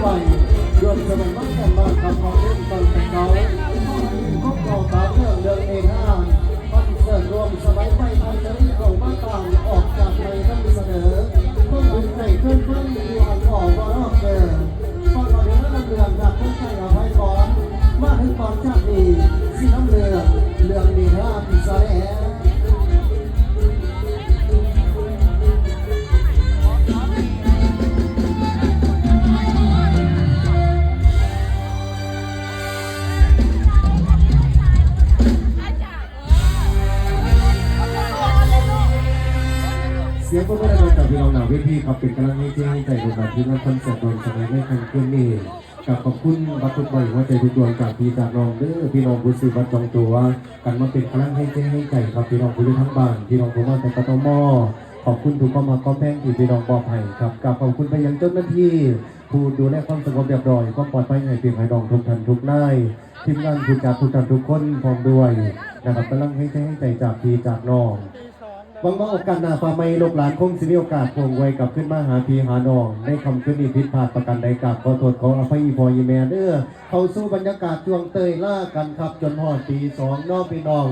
ไหวรวมสมัยมั่นกันบ้านคำมองเล่นตอนแต่เก่าพบเราตามเรื่องเองห้าคอนเสิร์ตรวมสมัยไปไทยจะรีเอามาต่างออกจากในท่านเสนอเพื่อดึงใจเพื่อนที่อ่านออกว่ารอบเดิมฟังเราเดี๋ยวน้ำเรืองจากคนไทยอภัยก่อนมาถึงตอนจากนี้สีน้ำเรืองมีท่าพิศแลเสียงก็ไม่ได้โดนจากพี่น้องหนาเวทีครับเป็นกำลังให้ใจโดนแบบที่นั่นคอนเสิร์ตโดนสมัยไม่ทันขึ้นนี่กับขอบคุณบัตรทุกใบหัวใจทุกดวงจากพี่จากน้องเด้อพี่น้องผู้ซื้อบัตรจองตัวกันมาเป็นกำลังให้ใจครับพี่น้องผู้อยู่ทั้งบ้านพี่น้องผู้มาแต่กตมขอบคุณทุกข้อมาก็แพงที่พี่น้องปลอดภัยครับกับขอบคุณไปยังเจ้าหน้าที่ผู้ดูแลความสงบเรียบร้อยก็ปลอดภัยให้เพียงให้ดองทุกท่านทุกนายทีมงานผู้จัดทุกท่านทุกคนพร้อมด้วยนะครับกำลังให้ใจจากพี่จากน้องหวังว่าโอกาสหน้าฟ้าไม่ลูกหลานคงสิมีโอกาสพวงไว้กับขึ้นมาหาพี่หาน้องในคำขึ้นนี้ผิดพลาดประกันใดกับขอโทษขออภัยอีพอยีแม่เด้อเข้าสู่บรรยากาศช่วงเตยล่ากันครับจนหอดตี2น้องพี่น้อง